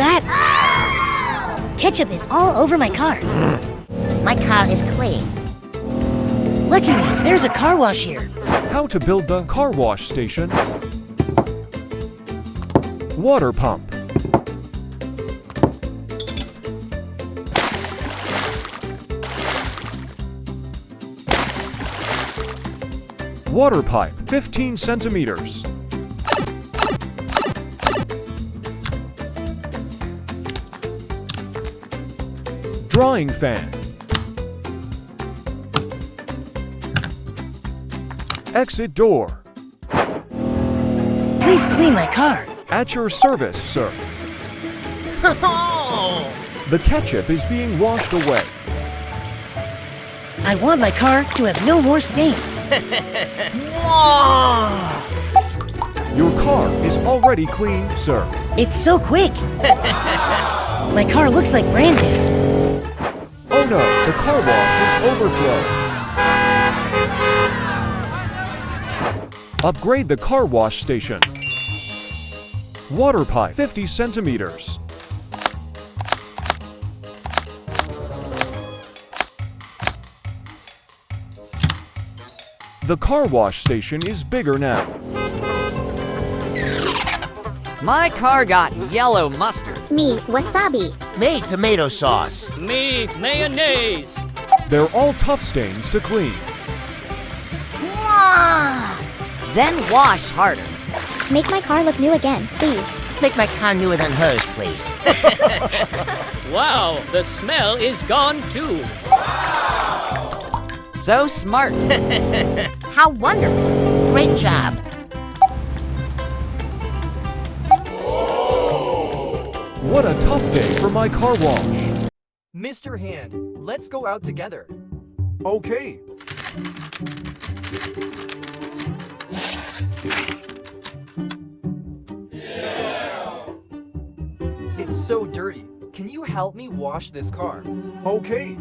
that? Ketchup is all over my car. My car is clean. Look at me, there's a car wash here. How to build the car wash station. Water pump. Water pipe, 15 centimeters. Drying fan. Exit door. Please clean my car. At your service, sir. The ketchup is being washed away. I want my car to have no more stains. Your car is already clean, sir. It's so quick. My car looks like brand new. Oh no, the car wash is overflowing. Upgrade the car wash station. Water pipe, 50 centimeters. The car wash station is bigger now. My car got yellow mustard. Me, wasabi. Me, tomato sauce. Me, mayonnaise. They're all tough stains to clean. Then wash harder. Make my car look new again, please. Make my car newer than hers, please. Wow, the smell is gone too. So smart. How wonderful. Great job. What a tough day for my car wash. Mr. Hand, let's go out together. Okay. It's so dirty. Can you help me wash this car? Okay.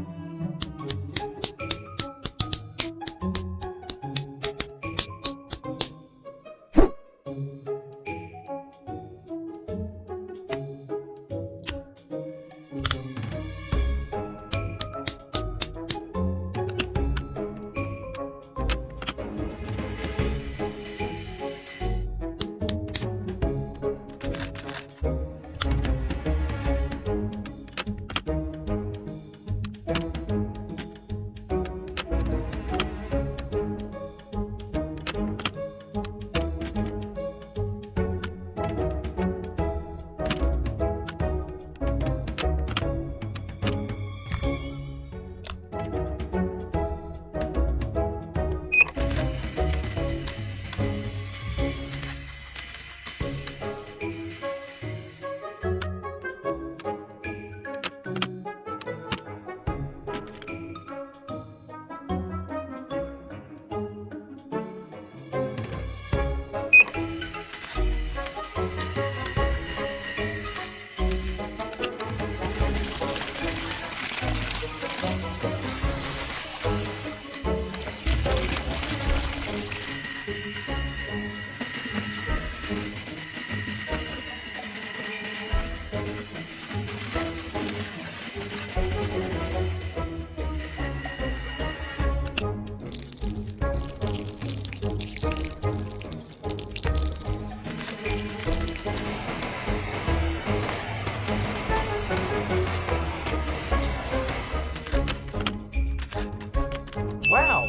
Wow!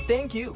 Thank you.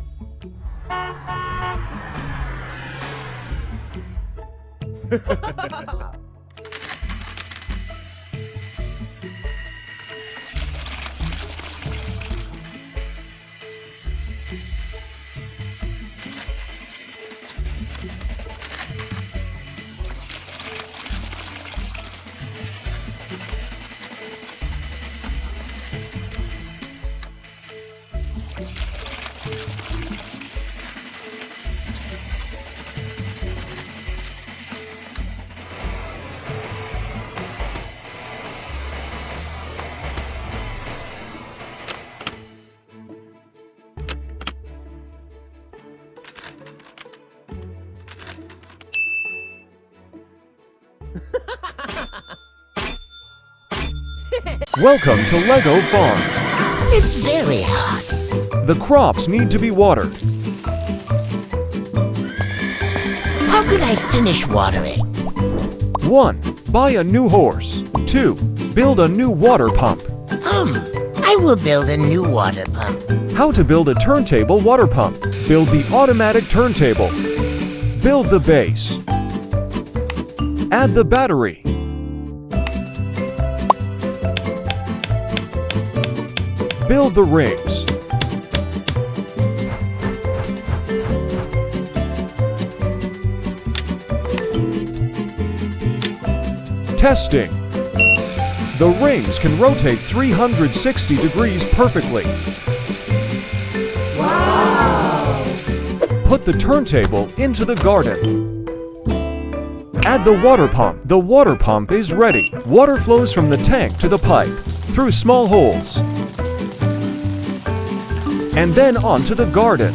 Welcome to Lego Farm. It's very hot. The crops need to be watered. How could I finish watering? 1. Buy a new horse. 2. Build a new water pump. I will build a new water pump. How to build a turntable water pump. Build the automatic turntable. Build the base. Add the battery. Build the rings. Testing. The rings can rotate 360 degrees perfectly. Wow! Put the turntable into the garden. Add the water pump. The water pump is ready. Water flows from the tank to the pipe through small holes. And then onto the garden.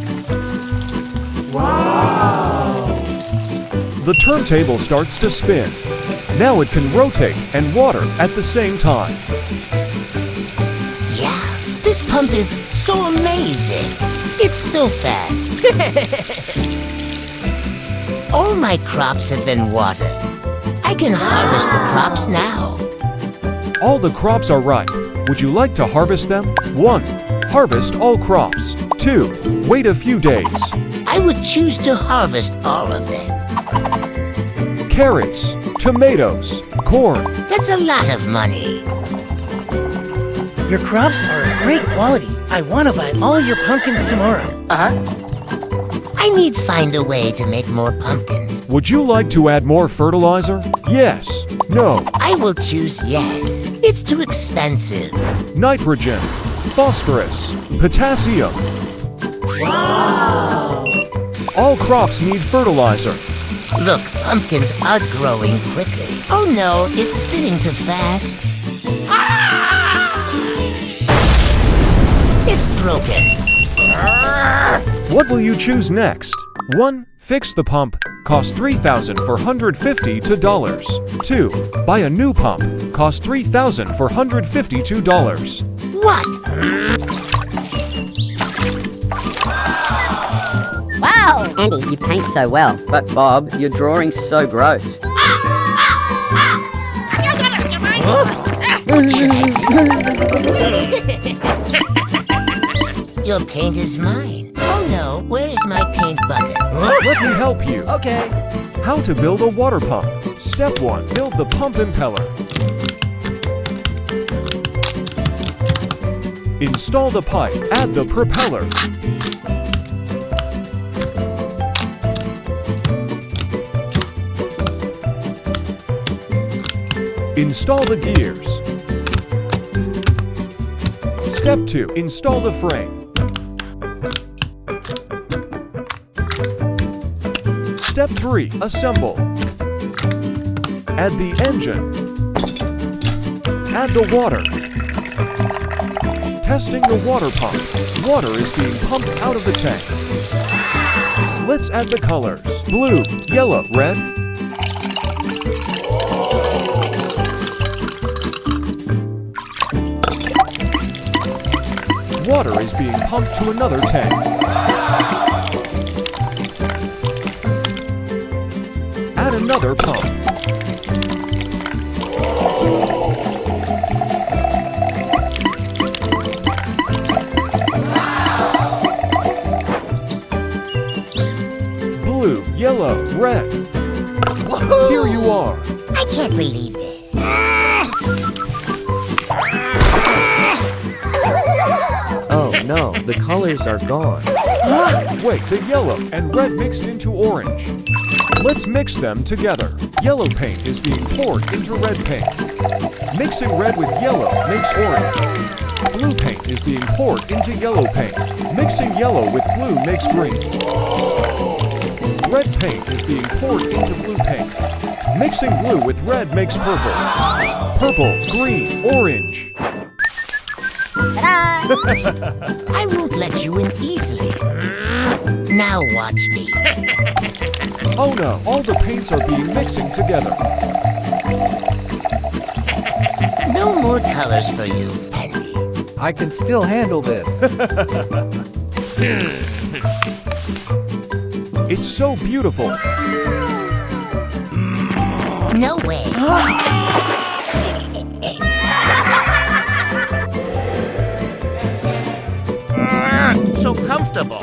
Wow! The turntable starts to spin. Now it can rotate and water at the same time. Yeah, this pump is so amazing. It's so fast. All my crops have been watered. I can harvest the crops now. All the crops are ripe. Would you like to harvest them? 1. Harvest all crops. 2. Wait a few days. I would choose to harvest all of them. Carrots, tomatoes, corn. That's a lot of money. Your crops are of great quality. I want to buy all your pumpkins tomorrow. I need find a way to make more pumpkins. Would you like to add more fertilizer? Yes. No. I will choose yes. It's too expensive. Nitrogen, phosphorus, potassium. Wow! All crops need fertilizer. Look, pumpkins are growing quickly. Oh no, it's spinning too fast. It's broken. What will you choose next? 1. Fix the pump. Cost $3,452. 2. Buy a new pump. Cost $3,452. What? Wow! Andy, you paint so well. But Bob, your drawing's so gross. What should I do? Your paint is mine. Oh no, where is my paint bucket? Let me help you. Okay. How to build a water pump. Step 1. Build the pump impeller. Install the pipe. Add the propeller. Install the gears. Step 2. Install the frame. Step 3. Assemble. Add the engine. Add the water. Testing the water pump. Water is being pumped out of the tank. Let's add the colors. Blue, yellow, red. Water is being pumped to another tank. Add another pump. Blue, yellow, red. Here you are. I can't believe this. Oh no, the colors are gone. Wait, the yellow and red mixed into orange. Let's mix them together. Yellow paint is being poured into red paint. Mixing red with yellow makes orange. Blue paint is being poured into yellow paint. Mixing yellow with blue makes green. Red paint is being poured into blue paint. Mixing blue with red makes purple. Purple, green, orange. I won't let you in easily. Now watch me. Oh no, all the paints are being mixing together. No more colors for you, Andy. I can still handle this. It's so beautiful. No way. So comfortable.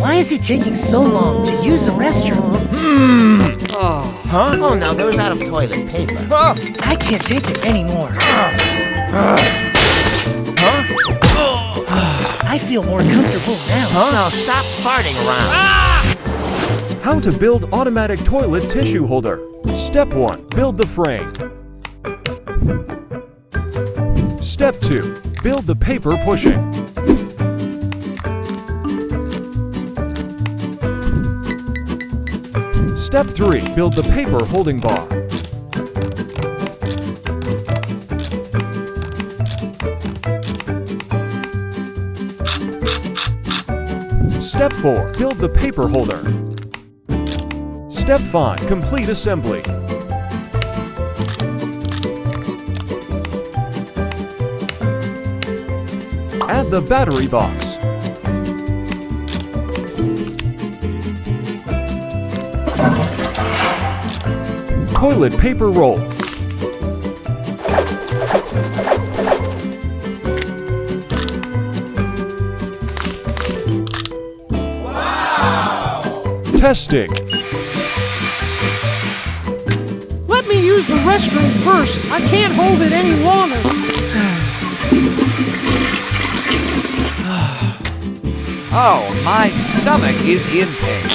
Why is he taking so long to use the restroom? Oh no, there was out of toilet paper. I can't take it anymore. I feel more comfortable now. No, stop farting around. How to build automatic toilet tissue holder. Step 1. Build the frame. Step 2. Build the paper pushing. Step 3. Build the paper holding bar. Step 4. Build the paper holder. Step 5. Complete assembly. Add the battery box. Toilet paper roll. Testing. Let me use the restroom first. I can't hold it any longer. Oh, my stomach is in pain.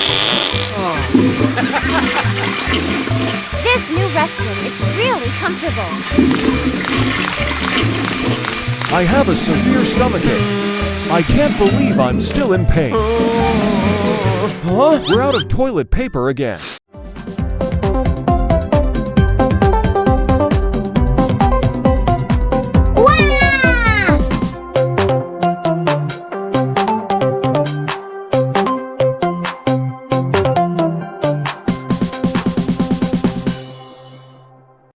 This new restroom is really comfortable. I have a severe stomachache. I can't believe I'm still in pain. We're out of toilet paper again.